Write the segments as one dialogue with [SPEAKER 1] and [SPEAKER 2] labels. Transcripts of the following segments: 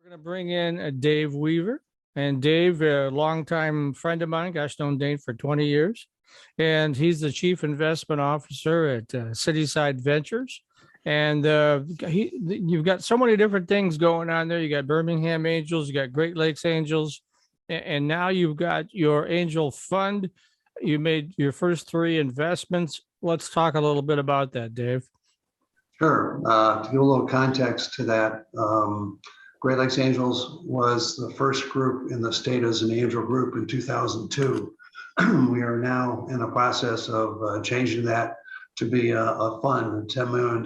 [SPEAKER 1] We're going to bring in Dave Weaver. And Dave, a longtime friend of mine, gosh, known Dave for 20 years. And he's the Chief Investment Officer at CitySide Ventures. And you've got so many different things going on there. You got Birmingham Angels, you got Great Lakes Angels, and now you've got your angel fund. You made your first three investments. Let's talk a little bit about that, Dave.
[SPEAKER 2] Sure. To give a little context to that, Great Lakes Angels was the first group in the state as an angel group in 2002. We are now in the process of changing that to be a fund, a $10 million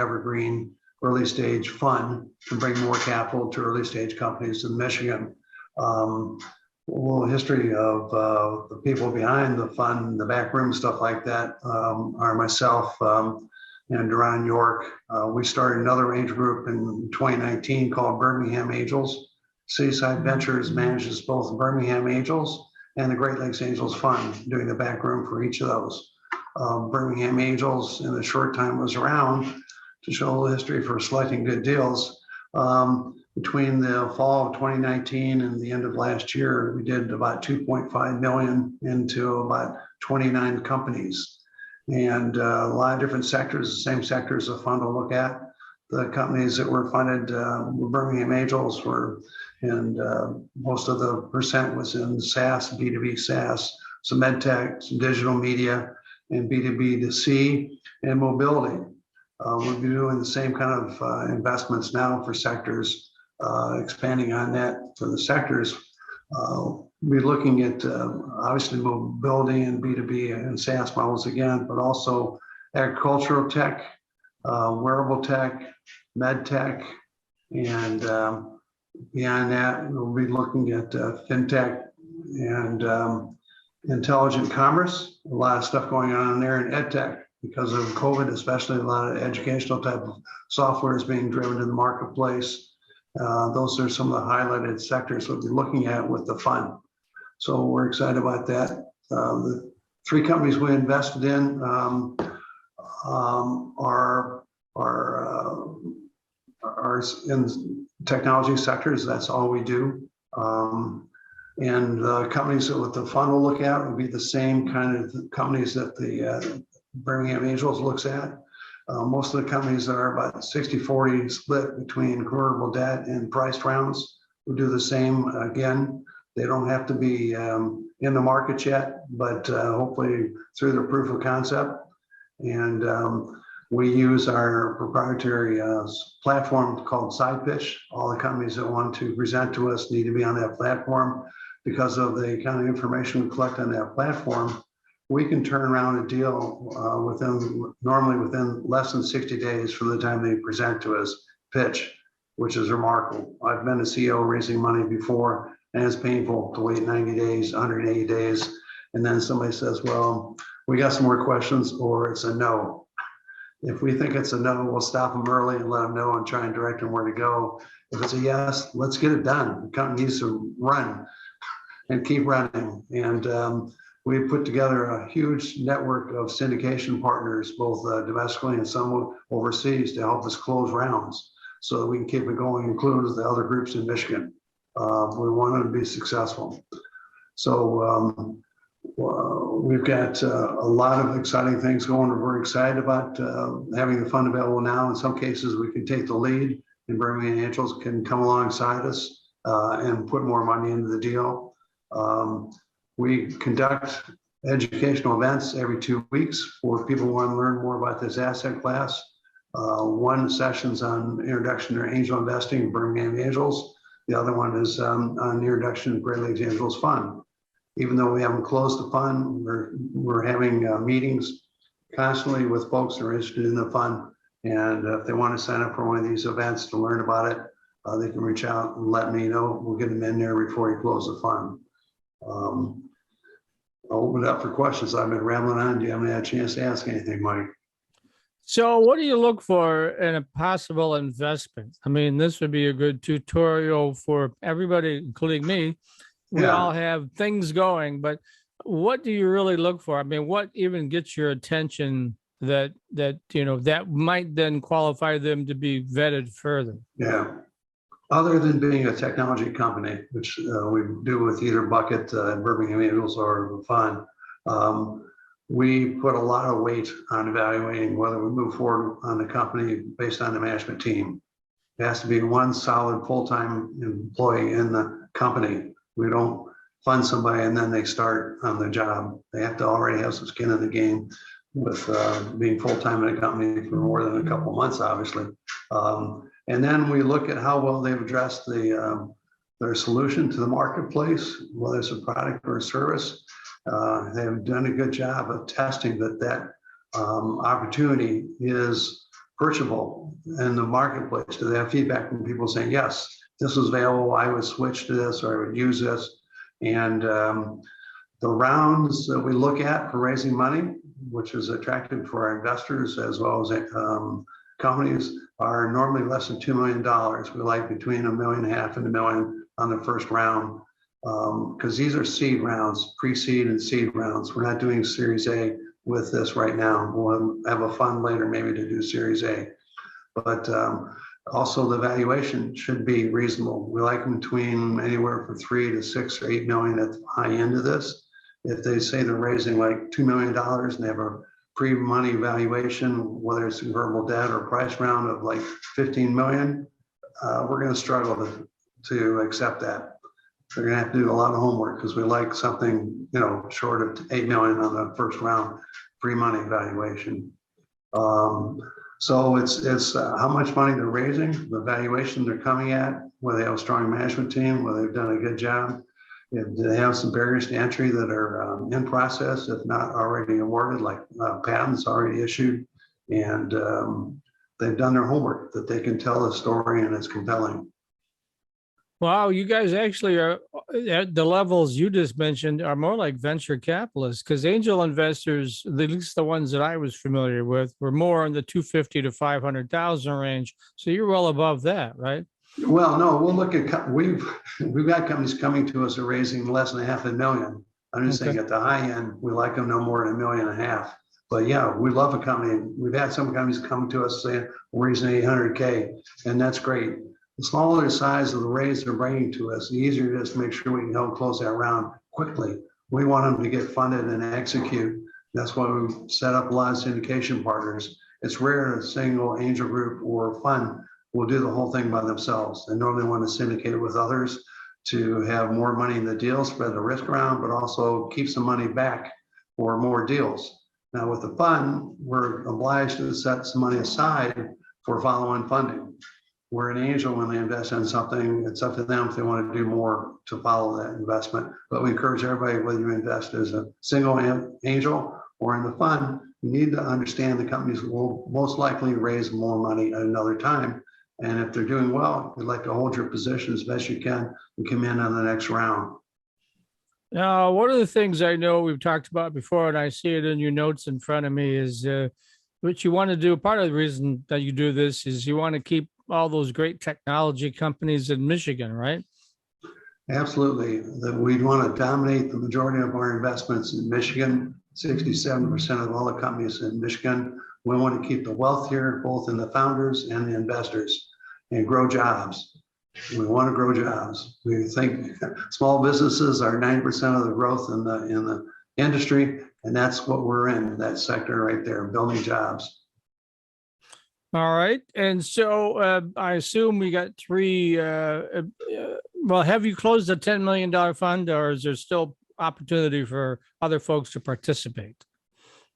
[SPEAKER 2] evergreen early stage fund to bring more capital to early stage companies in Michigan. A little history of the people behind the fund, the back room, stuff like that, are myself and Duran York. We started another angel group in 2019 called Birmingham Angels. CitySide Ventures manages both the Birmingham Angels and the Great Lakes Angels Fund, doing the back room for each of those. Birmingham Angels, in a short time, was around to show a little history for selecting good deals. Between the fall of 2019 and the end of last year, we did about 2.5 million into about 29 companies. And a lot of different sectors, the same sectors the fund will look at. The companies that were funded were Birmingham Angels and most of the percent was in SaaS, B2B SaaS, some med tech, some digital media, and B2B to C, and mobility. We'll be doing the same kind of investments now for sectors, expanding on that for the sectors. We're looking at obviously mobility and B2B and SaaS models again, but also agricultural tech, wearable tech, med tech, and beyond that, we'll be looking at fintech and intelligent commerce. A lot of stuff going on there in ed tech because of COVID, especially a lot of educational type of software is being driven in the marketplace. Those are some of the highlighted sectors we'll be looking at with the fund. So we're excited about that. The three companies we invested in are in technology sectors. That's all we do. And the companies that with the fund will look at would be the same kind of companies that the Birmingham Angels looks at. Most of the companies are about 60-40 split between convertible debt and priced rounds. We'll do the same again. They don't have to be in the market yet, but hopefully through the proof of concept. And we use our proprietary platform called Side Pitch. All the companies that want to present to us need to be on that platform. Because of the kind of information we collect on that platform, we can turn around a deal normally within less than 60 days from the time they present to us pitch, which is remarkable. I've been a CEO raising money before, and it's painful to wait 90 days, 180 days, and then somebody says, well, we got some more questions, or it's a no. If we think it's a no, we'll stop them early and let them know and try and direct them where to go. If it's a yes, let's get it done. The company needs to run and keep running. And we put together a huge network of syndication partners, both domestically and some overseas, to help us close rounds so that we can keep it going, including the other groups in Michigan. We wanted to be successful. So we've got a lot of exciting things going. We're excited about having the fund available now. In some cases, we can take the lead, and Birmingham Angels can come alongside us and put more money into the deal. We conduct educational events every 2 weeks for people who want to learn more about this asset class. One session's on introduction to angel investing in Birmingham Angels. The other one is on the introduction to Great Lakes Angels Fund. Even though we haven't closed the fund, we're having meetings constantly with folks who are interested in the fund. And if they want to sign up for one of these events to learn about it, they can reach out and let me know. We'll get them in there before you close the fund. I'll open it up for questions. I've been rambling on. Do you have a chance to ask anything, Mike?
[SPEAKER 1] So what do you look for in a possible investment? I mean, this would be a good tutorial for everybody, including me. We all have things going, but what do you really look for? I mean, what even gets your attention that that might then qualify them to be vetted further?
[SPEAKER 2] Yeah. Other than being a technology company, which we do with either Bucket, Birmingham Eagles, or the fund, we put a lot of weight on evaluating whether we move forward on the company based on the management team. It has to be one solid full-time employee in the company. We don't fund somebody and then they start on the job. They have to already have some skin in the game with being full-time in a company for more than a couple months, obviously. And then we look at how well they've addressed their solution to the marketplace, whether it's a product or a service. They've done a good job of testing that opportunity is purchasable in the marketplace. Do they have feedback from people saying, yes, this was available, I would switch to this, or I would use this. And the rounds that we look at for raising money, which is attractive for our investors as well as companies, are normally less than $2 million. We like between $1.5 million and $1 million on the first round, because these are seed rounds, pre-seed and seed rounds. We're not doing Series A with this right now. We'll have a fund later maybe to do Series A. But also the valuation should be reasonable. We like them between anywhere from 3 to 6 or 8 million at the high end of this. If they say they're raising like $2 million and they have a pre-money valuation, whether it's convertible debt or price round of like 15 million, we're going to struggle to accept that. They're going to have to do a lot of homework because we like something, short of 8 million on the first round pre-money valuation. So it's how much money they're raising, the valuation they're coming at, whether they have a strong management team, whether they've done a good job, if they have some barriers to entry that are in process, if not already awarded, like patents already issued, and they've done their homework, that they can tell the story and it's compelling.
[SPEAKER 1] Wow, you guys actually are at the levels you just mentioned are more like venture capitalists, because angel investors, at least the ones that I was familiar with, were more in the 250 to 500,000 range. So you're well above that, right?
[SPEAKER 2] Well, no, we'll look at, we've got companies coming to us are raising less than $500,000. I'm just saying at the high end, we like them no more than $1.5 million. But yeah, we love a company. We've had some companies come to us saying we're raising 800K, and that's great. The smaller the size of the raise they're bringing to us, the easier it is to make sure we can help close that round quickly. We want them to get funded and execute. That's why we've set up a lot of syndication partners. It's rare a single angel group or fund will do the whole thing by themselves. They normally want to syndicate it with others to have more money in the deal, spread the risk around, but also keep some money back for more deals. Now with the fund, we're obliged to set some money aside for follow-on funding. We're an angel when they invest in something. It's up to them if they want to do more to follow that investment. But we encourage everybody, whether you invest as a single angel or in the fund, you need to understand the companies will most likely raise more money at another time. And if they're doing well, we'd like to hold your position as best you can and come in on the next round.
[SPEAKER 1] Now, one of the things I know we've talked about before, and I see it in your notes in front of me, is what you want to do. Part of the reason that you do this is you want to keep all those great technology companies in Michigan, right?
[SPEAKER 2] Absolutely. That we'd want to dominate the majority of our investments in Michigan. 67% of all the companies in Michigan. We want to keep the wealth here, both in the founders and the investors, and grow jobs. We want to grow jobs. We think small businesses are 9% of the growth in the industry, and that's what we're in, that sector right there, building jobs.
[SPEAKER 1] All right. And so I assume we got three. Well, have you closed the $10 million fund, or is there still opportunity for other folks to participate?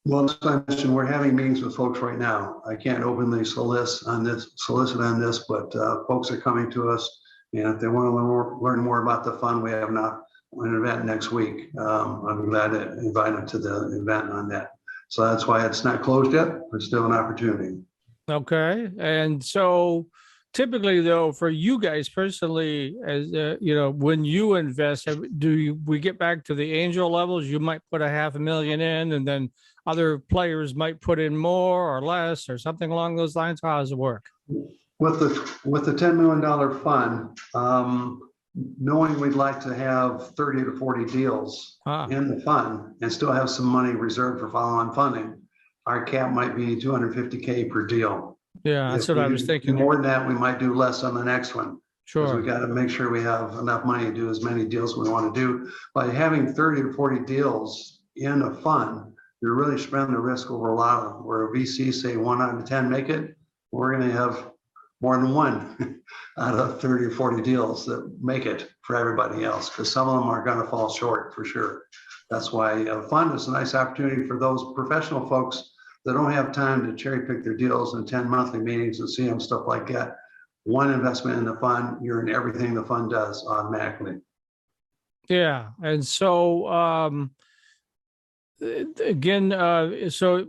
[SPEAKER 2] Well, as I mentioned, we're having meetings with folks right now. I can't openly solicit on this, but folks are coming to us. And if they want to learn more about the fund, we have an event next week. I'm glad to invite them to the event on that. So that's why it's not closed yet. There's still an opportunity.
[SPEAKER 1] Okay. And so typically, though, for you guys personally, as when you invest, we get back to the angel levels? You might put $500,000 in, and then other players might put in more or less or something along those lines. How does it work?
[SPEAKER 2] With the $10 million fund, knowing we'd like to have 30 to 40 deals in the fund and still have some money reserved for follow-on funding, our cap might be $250K per deal.
[SPEAKER 1] Yeah, that's what I was thinking.
[SPEAKER 2] More than that, we might do less on the next one. Because we
[SPEAKER 1] Sure.
[SPEAKER 2] got to make sure we have enough money to do as many deals we want to do. By having 30 to 40 deals in a fund, you're really spreading the risk over a lot of them. Where VCs say 1 out of 10 make it, we're going to have more than one out of 30 or 40 deals that make it for everybody else, because some of them are going to fall short for sure. That's why a fund is a nice opportunity for those professional folks that don't have time to cherry pick their deals and attend monthly meetings and see them, stuff like that. One investment in the fund, you're in everything the fund does automatically.
[SPEAKER 1] Yeah. And so, again, so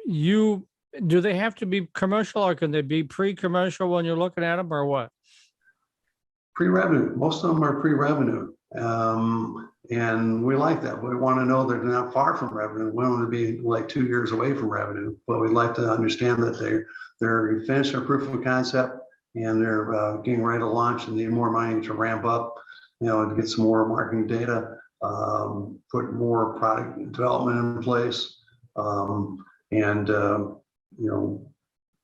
[SPEAKER 1] you, do they have to be commercial or can they be pre-commercial when you're looking at them or what?
[SPEAKER 2] Pre-revenue, most of them are pre-revenue. And we like that. We want to know they're not far from revenue. We want to be like 2 years away from revenue, but we'd like to understand that they're finished their proof of concept and they're getting ready to launch and need more money to ramp up, to get some more marketing data, put more product development in place, and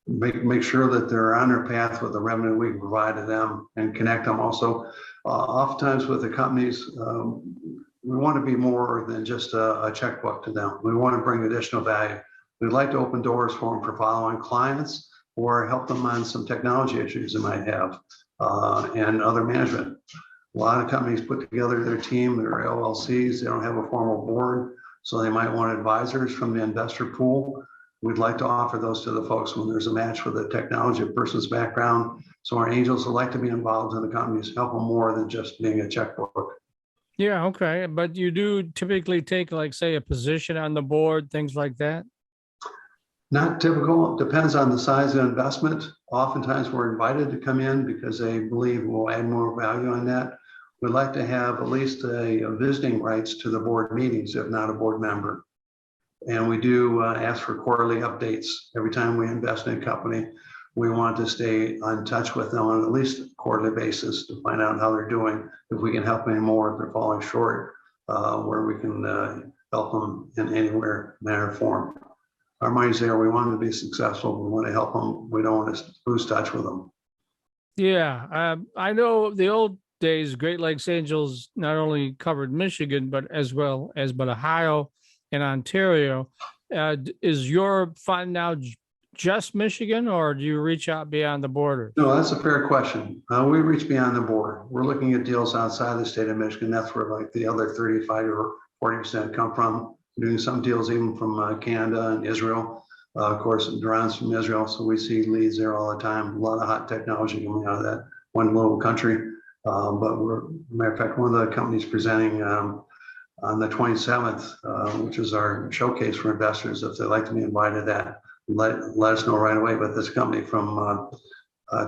[SPEAKER 2] make sure that they're on their path with the revenue we can provide to them and connect them also. Oftentimes with the companies, we want to be more than just a checkbook to them. We want to bring additional value. We'd like to open doors for them for following clients or help them on some technology issues they might have, and other management. A lot of companies put together their team, their LLCs, they don't have a formal board, so they might want advisors from the investor pool. We'd like to offer those to the folks when there's a match with a technology person's background. So our angels would like to be involved in the companies, help them more than just being a checkbook.
[SPEAKER 1] Yeah. Okay. But you do typically take, like, say, a position on the board, things like that.
[SPEAKER 2] Not typical, depends on the size of investment. Oftentimes we're invited to come in because they believe we'll add more value on that. We'd like to have at least a visiting rights to the board meetings, if not a board member. And we do ask for quarterly updates every time we invest in a company. We want to stay in touch with them on at least a quarterly basis to find out how they're doing, if we can help any more, if they're falling short, where we can help them in anywhere, manner, or form. Our money's there. We want them to be successful. We want to help them. We don't want to lose touch with them.
[SPEAKER 1] Yeah. I know the old days, Great Lakes Angels not only covered Michigan, but Ohio and Ontario. Is your fund now just Michigan, or do you reach out beyond the border?
[SPEAKER 2] No, that's a fair question. We reach beyond the border. We're looking at deals outside the state of Michigan. That's where like the other 35 or 40% come from. We're doing some deals even from Canada and Israel. Of course, Duran's from Israel, so we see leads there all the time. A lot of hot technology coming out of that one little country. But matter of fact, one of the companies presenting on the 27th, which is our showcase for investors. If they'd like to be invited to that, let us know right away. But this company from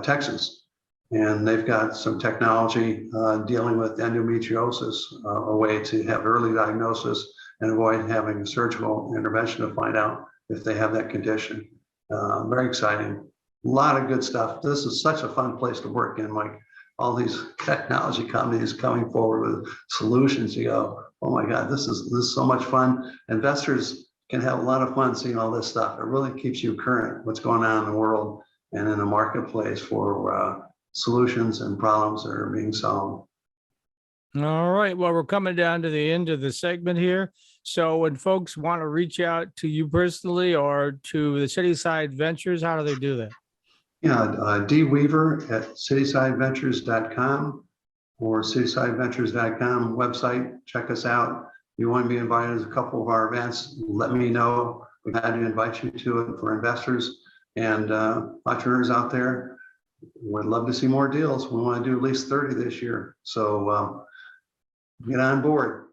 [SPEAKER 2] Texas, and they've got some technology dealing with endometriosis, a way to have early diagnosis and avoid having a surgical intervention to find out if they have that condition. Very exciting. A lot of good stuff. This is such a fun place to work in, Mike. All these technology companies coming forward with solutions. You go, oh my God, this is so much fun. Investors can have a lot of fun seeing all this stuff. It really keeps you current, what's going on in the world and in the marketplace for solutions and problems that are being solved.
[SPEAKER 1] All right. Well, we're coming down to the end of the segment here. So when folks want to reach out to you personally or to the CitySide Ventures, how do they do that?
[SPEAKER 2] Yeah, D Weaver at CitySideVentures.com or CitySideVentures.com website. Check us out. If you want to be invited to a couple of our events, let me know. We've had to invite you to it for investors and entrepreneurs out there. We'd love to see more deals. We want to do at least 30 this year. So get on board.